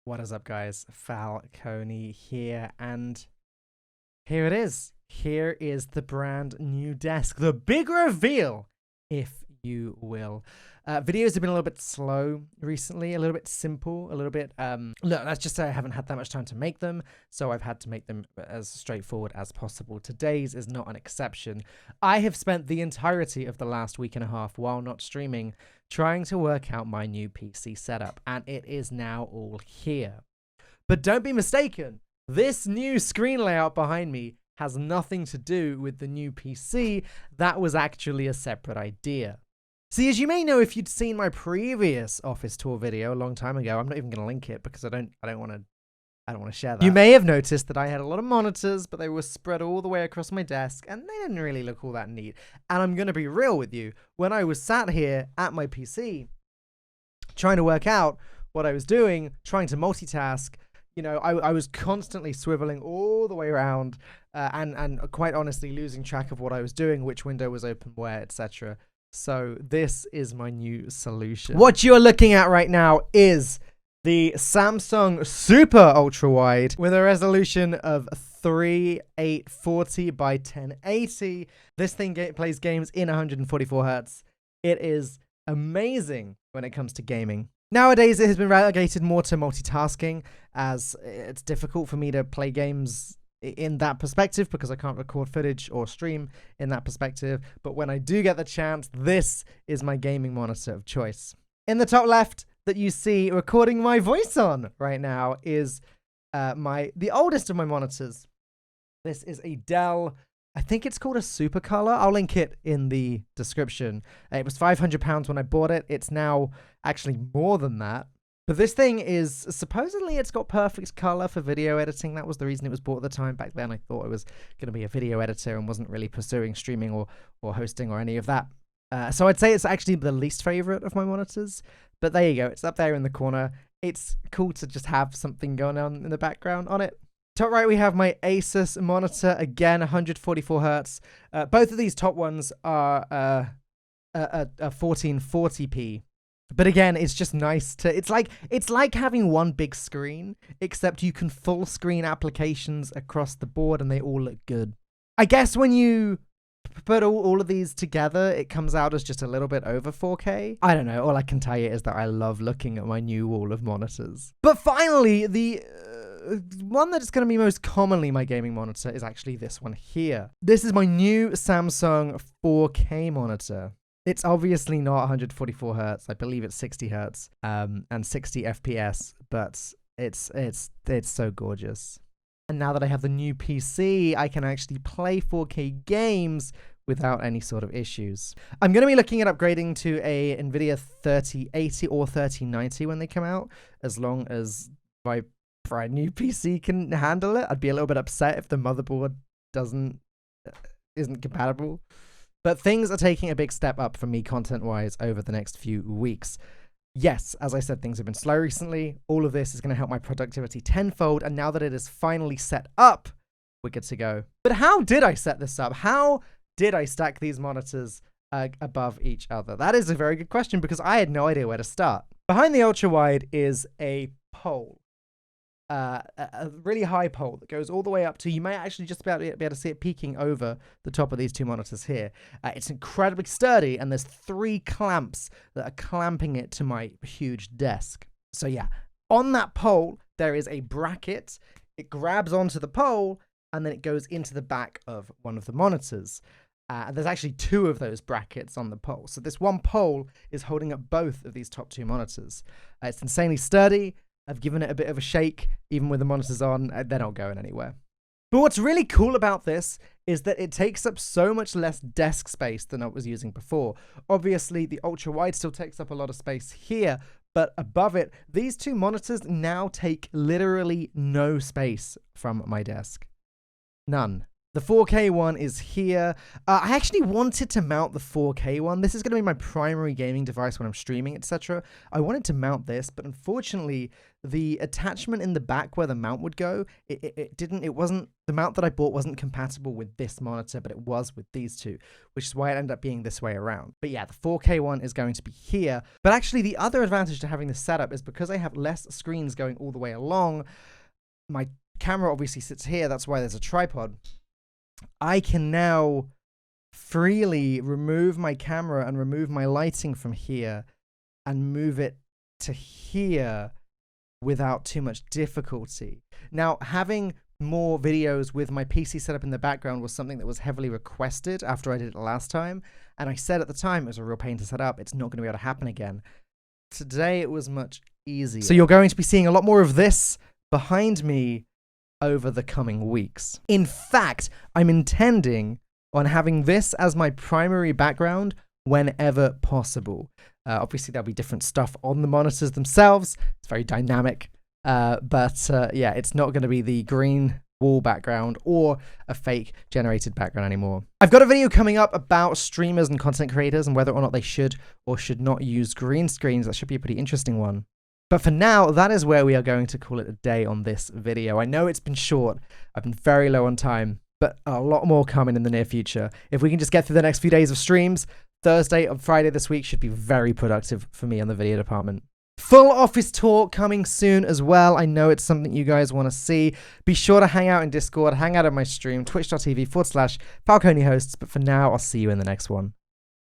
What is up, guys? Falcone here, and here it is. Here is the brand new desk. The big reveal, if you will. Videos have been a little bit slow recently, a little bit simple, a little bit, look, let's just say I haven't had that much time to make them, so I've had to make them as straightforward as possible. Today's is not an exception. I have spent the entirety of the last week and a half while not streaming trying to work out my new PC setup, and it is now all here. But don't be mistaken, this new screen layout behind me has nothing to do with the new PC. That was actually a separate idea. See, as you may know, if you'd seen my previous office tour video a long time ago, I'm not even going to link it because I don't want to share that. You may have noticed that I had a lot of monitors, but they were spread all the way across my desk, and they didn't really look all that neat. And I'm going to be real with you. When I was sat here at my PC, trying to work out what I was doing, trying to multitask, you know, I was constantly swiveling all the way around, and quite honestly losing track of what I was doing, which window was open where, etc. So this is my new solution. What you're looking at right now is the Samsung Super Ultra Wide with a resolution of 3840 by 1080. This thing plays games in 144 Hz. It is amazing when it comes to gaming. Nowadays, it has been relegated more to multitasking, as it's difficult for me to play games in that perspective because I can't record footage or stream in that perspective. But when I do get the chance, this is my gaming monitor of choice. In the top left that you see recording my voice on right now is the oldest of my monitors. This is a Dell, I think it's called a Super Color. I'll link it in the description. It was £500 when I bought it. It's now actually more than that. But this thing is, supposedly it's got perfect color for video editing. That was the reason it was bought at the time. Back then I thought it was going to be a video editor and wasn't really pursuing streaming or hosting or any of that. So I'd say it's actually the least favorite of my monitors. But there you go. It's up there in the corner. It's cool to just have something going on in the background on it. Top right, we have my Asus monitor. Again, 144 Hz. Both of these top ones are a 1440p. But again, it's just nice to, it's like having one big screen, except you can full screen applications across the board and they all look good. I guess when you put all of these together, it comes out as just a little bit over 4K. I don't know. All I can tell you is that I love looking at my new wall of monitors. But finally, the one that is going to be most commonly my gaming monitor is actually this one here. This is my new Samsung 4K monitor. It's obviously not 144 Hz. I believe it's 60 Hz and 60 FPS, but it's so gorgeous. And now that I have the new PC, I can actually play 4K games without any sort of issues. I'm going to be looking at upgrading to a NVIDIA 3080 or 3090 when they come out, as long as my brand new PC can handle it. I'd be a little bit upset if the motherboard isn't compatible. But things are taking a big step up for me content-wise over the next few weeks. Yes, as I said, things have been slow recently. All of this is going to help my productivity tenfold, and now that it is finally set up, we're good to go. But how did I set this up? How did I stack these monitors above each other? That is a very good question because I had no idea where to start. Behind the ultra-wide is a pole. A really high pole that goes all the way up to, you may actually just be able to see it peeking over the top of these two monitors here. It's incredibly sturdy, and there's 3 clamps that are clamping it to my huge desk. So yeah, on that pole, there is a bracket. It grabs onto the pole, and then it goes into the back of one of the monitors. And there's actually 2 of those brackets on the pole. So this one pole is holding up both of these top 2 monitors. It's insanely sturdy. I've given it a bit of a shake, even with the monitors on, they're not going anywhere. But what's really cool about this is that it takes up so much less desk space than I was using before. Obviously, the ultra-wide still takes up a lot of space here, but above it, these 2 monitors now take literally no space from my desk. None. The 4K one is here. I actually wanted to mount the 4K one. This is going to be my primary gaming device when I'm streaming, etc. I wanted to mount this, but unfortunately, the attachment in the back where the mount would go, it wasn't, the mount that I bought wasn't compatible with this monitor, but it was with these two, which is why it ended up being this way around. But yeah, the 4K one is going to be here. But actually, the other advantage to having this setup is because I have less screens going all the way along, my camera obviously sits here. That's why there's a tripod. I can now freely remove my camera and remove my lighting from here and move it to here without too much difficulty. Now, having more videos with my PC set up in the background was something that was heavily requested after I did it last time. And I said at the time it was a real pain to set up. It's not going to be able to happen again. Today, it was much easier. So you're going to be seeing a lot more of this behind me over the coming weeks. In fact, I'm intending on having this as my primary background whenever possible. Obviously, there'll be different stuff on the monitors themselves. It's very dynamic. But yeah, it's not going to be the green wall background or a fake generated background anymore. I've got a video coming up about streamers and content creators and whether or not they should or should not use green screens. That should be a pretty interesting one. But for now, that is where we are going to call it a day on this video. I know it's been short. I've been very low on time, but a lot more coming in the near future. If we can just get through the next few days of streams, Thursday and Friday this week should be very productive for me on the video department. Full office tour coming soon as well. I know it's something you guys want to see. Be sure to hang out in Discord, hang out on my stream, twitch.tv/Falcone hosts. But for now, I'll see you in the next one.